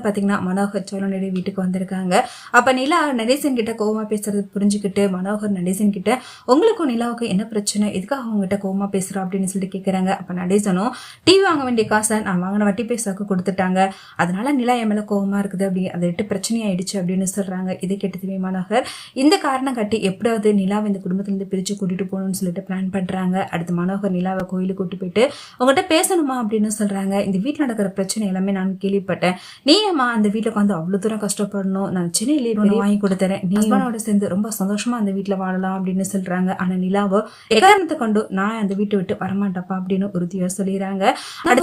பாத்தீங்கன்னா மனோகர் சோழனுடைய வீட்டுக்கு வந்திருக்காங்க. அப்ப நிலா நடேசன் கிட்ட கோவமா பேசுறது புரிஞ்சுக்கிட்டு மனோகர் நடேசன் கிட்ட உங்களுக்கும் நிலாவுக்கு என்ன பிரச்சனை, எதுக்காக அவங்ககிட்ட கோவமா பேசுறா அப்படின்னு சொல்லிட்டு கேட்கறாங்க. அப்ப நடேசனும் டிவி வாங்க வேண்டிய காசை நான் வாங்கின வட்டி பேசாக்கு கொடுத்துட்டாங்க, அதனால நிலா என் மேல கோவமா இருக்குது அப்படி அதை விட்டு பிரச்சனை ஆயிடுச்சு அப்படின்னு சொல்றாங்க. இதை கேட்டதுமே மனோகர் இந்த காரணம் காட்டி எப்படியாவது நிலாவை இந்த குடும்பத்துல இருந்து பிரிச்சு கூட்டிட்டு போகணும்னு சொல்லிட்டு பிளான் பண்றாங்க. அடுத்து மனோகர் நிலாவை கோயிலுக்கு கூட்டு போயிட்டு உங்ககிட்ட பேசணுமா அப்படின்னு சொல்றாங்க. இந்த வீட்டுல நடக்கிற பிரச்சனை எல்லாமே நான் கேள்விப்பட்டேன், நீ அந்த வீட்டுல வந்து அவ்வளவு தூரம் கஷ்டப்படணும், நான் சென்னையிலே வாங்கி கொடுத்துறேன், நீ ஹஸ்பண்டோட சேர்ந்து ரொம்ப சந்தோஷமா அந்த வீட்டுல வாழலாம் அப்படின்னு சொல்றாங்க. ஆனா நிலாவோ எக்காரணத்தை கொண்டு நான் அந்த வீட்டை விட்டு வரமாட்டப்பா அப்படின்னு உறுதியா சொல்லிடுறாங்க.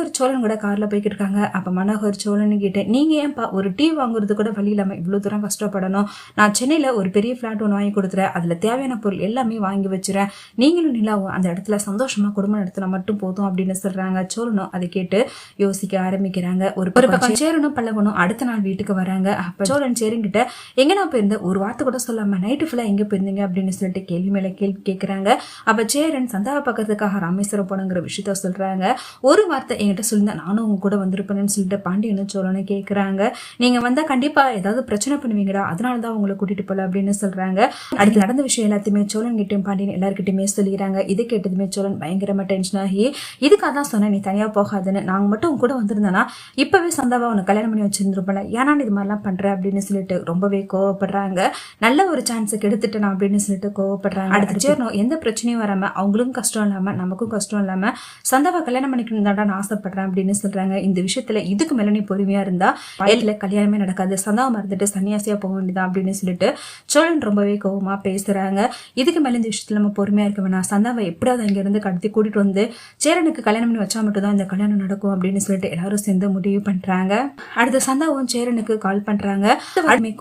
ஒரு சோழன் கூட கார்ல போய்கிட்டு இருக்காங்க. அப்ப மனோகர் சோழன் கிட்ட நீங்க ஏன்பா ஒரு டீ வாங்குறது கூட வழி இல்லாம இவ்வளவு தூரம் கஷ்டப்படணும், நான் சென்னையில ஒரு பெரிய பிளாட் ஒன்று வாங்கி கொடுத்துறேன், அதுல தேவையான பொருள் எல்லாமே வாங்கி வச்சுறேன், நீங்களும் நிலாவும் அந்த இடத்துல சந்தோஷமா குடும்பம் நடத்தினா மட்டும் போதும் அப்படின்னு சொல்றாங்க. சோழனும் அதை கேட்டு யோசிக்க ஆரம்பிக்கிறாங்க. ஒரு பக்கம் சேரனும் பல்லவனும் அடுத்த நாள் வீட்டுக்கு வராங்க. அப்ப சோழன் சேரன்கிட்ட எங்க நான் போயிருந்தேன் ஒரு வார்த்தை கூட சொல்லாம நைட்டு ஃபுல்லா எங்க போயிருந்தீங்க அப்படின்னு சொல்லிட்டு கேள்வி மேல கேள்வி கேட்கிறாங்க. அப்ப சேரன் சந்தாவை பக்கத்துக்காக ராமேஸ்வரம் போனங்கிற விஷயத்த சொல்றாங்க. ஒரு வார்த்தை என்கிட்ட சொல்லிருந்தா நானும் உங்க கூட வந்திருப்பேன்னு சொல்லிட்டு பாண்டியனும் சோழனும் கேட்கிறாங்க. நீங்க வந்தா கண்டிப்பா ஏதாவது பிரச்சனை பண்ணுவீங்கடா, அதனாலதான் உங்களை கூட்டிட்டு போல அப்படின்னு சொல்றாங்க. அடுத்து நடந்த விஷயம் எல்லாத்தையுமே சோழன் கிட்டையும் பாண்டியன் எல்லாருக்கிட்டையுமே சொல்லிடுறாங்க. இதை கேட்டதுமே சோழன் பயங்கரமா டென்ஷன் ஆகி இதுக்காக தான் சொன்னேன் நீ தனியா போகாதுன்னு, நாங்க மட்டும் உங்க கூட வந்திருந்தோம்னா இப்பவே சந்தாவா உனக்கு கல்யாணம் பண்ணி வச்சிருந்துருப்பல, ஏன்னா இது மாதிரிலாம் பண்ற அப்படின்னு சொல்லிட்டு ரொம்பவே கோவப்படுறாங்க. நல்ல ஒரு சான்ஸ் கெடுத்துட்டேன் அப்படின்னு சொல்லிட்டு கோவப்படுறாங்க. அடுத்து சேரணும் எந்த பிரச்சனையும் வராம அவங்களுக்கும் கஷ்டம் இல்லாம நமக்கும் கஷ்டம் இல்லாம சந்தாவை கல்யாணம் பண்ணிக்கணும் தான் நான் ஆசைப்படுறேன் அப்படின்னு சொல்றாங்க. இந்த விஷயத்துல இதுக்கு மேல நீ பொறுமையா இருந்தா வயதுல கல்யாணமே நடக்காது, சந்தாவை மறந்துட்டு சன்னியாசியா போக வேண்டியதான் அப்படின்னு சொல்லிட்டு சோழன் ரொம்பவே கோவமா பேசுறாங்க. இதுக்கு மேல இந்த விஷயத்துல நம்ம பொறுமையா இருக்க வேணாம், சந்தாவை எப்படியாவது அங்க இருந்து கடத்தி கூட்டிட்டு வந்து சேரனுக்கு கல்யாணம் பண்ணி வச்சா மட்டும் தான் இந்த கல்யாணம் நடக்கும் அப்படின்னு சொல்லிட்டு எல்லாரும் சேர்ந்து முடிவு பண்றாங்க. அடுத்த சந்தாவும் சேரனுக்கு கால் பண்றாங்க.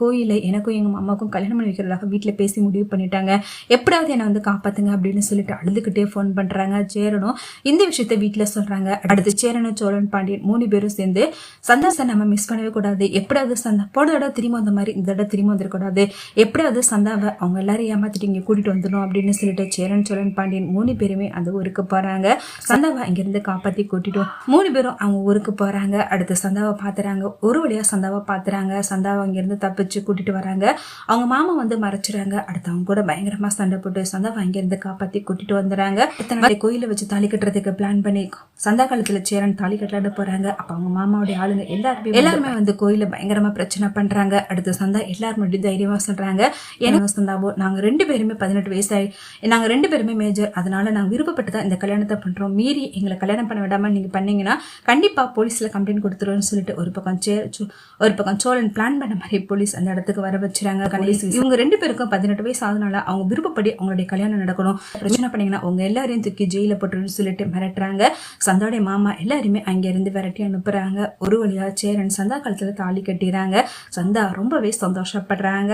கோயில எனக்கும் எங்க அம்மாவுக்கும் கல்யாணம் பண்ணி வைக்கிறதாக வீட்டுல பேசி முடிவு பண்ணிட்டாங்க, எப்படியாவது என்ன வந்து காப்பாத்துங்க அப்படின்னு சொல்லிட்டு அழுதுகிட்டே போன் பண்றாங்க. சேரனும் இந்த விஷயத்த வீட்டுல சொல்றாங்க. அடுத்து சேரனும் சோழன் பாண்டியன் 3 பேரும் சேர்ந்து சந்தாசை நம்ம மிஸ் பண்ணவே கூடாது, எப்படியாவது சந்தா போன தடவை திரும்ப வந்த மாதிரி இந்த தடவை திரும்ப வந்துடக்கூடாது, எப்படியாவது சந்தாவை அவங்க எல்லாரும் ஏமாத்திட்டு இங்க கூட்டிட்டு வந்துடும் அப்படின்னு சொல்லிட்டு சேரன் சோழன் பாண்டியன் 3 பேருமே அந்த ஊருக்கு போறாங்க. சந்தாவை இங்க இருந்து காப்பாத்தி கூட்டிட்டு 3 பேரும் அவங்க ஊருக்கு போறாங்க. அடுத்து சந்தாவை பாத்துறாங்க. ஒரு வழியா சந்தாவை பாத்துறாங்க. சந்தாவை அங்கிருந்து தப்பிச்சு கூட்டிட்டு வராங்க. அவங்க மாமா வந்து மறைச்சுறாங்க. அடுத்து அவங்க கூட பயங்கரமா சண்டை போட்டு சந்தாவை அங்கிருந்து காப்பாத்தி கூட்டிட்டு வந்துறாங்க. இத்தனை கோயில வச்சு தாலி கட்டுறதுக்கு பிளான் பண்ணி சந்தா காலத்துல சேரன் தாலி கட்டாட போறாங்க. அப்ப அவங்க மாமாவுடைய ஆளுங்க எல்லாருமே வந்து கோயில பயங்கரமா பிரச்சனை பண்றாங்க. அடுத்து சந்தா எல்லாரும் மட்டும் தைரியமா சொல்றாங்க, எனக்கு சந்தாவோ நாங்க 2 பேருமே 18 வயசாயி நாங்க 2 பேருமே மேஜர், அதனால நாங்க விருப்பப்பட்டுதான் இந்த கல்யாணத்தை பண்றோம், மீறி எங்களை கல்யாணம் பண்ண விடாம நீங்க பண்ணீங்கன்னா கண்டிப்பா போலீஸ்ல கம்ப்ளைண்ட் கொடுத்துருவோம்னு சொல்லிட்டு ஒரு பக்கம் சோழன் பிளான் பண்ண மாதிரி போலீஸ் அந்த இடத்துக்கு வர வச்சுறாங்க. இவங்க 2 பேருக்கும் 18 வயசு ஆகுதுனால அவங்க விருப்பப்படி அவங்களுடைய கல்யாணம் நடக்கணும், பிரச்சனை பண்ணீங்கன்னா உங்க எல்லாரையும் தூக்கி ஜெயில போட்டுன்னு சொல்லிட்டு மிரட்டுறாங்க. சந்தாவுடைய மாமா எல்லாருமே அங்க இருந்து விரட்டி அனுப்புறாங்க. ஒரு வழியா சேரன் சந்தா காலத்துல தாலி கட்டிடுறாங்க. சந்தா ரொம்பவே சந்தோஷப்படுறாங்க.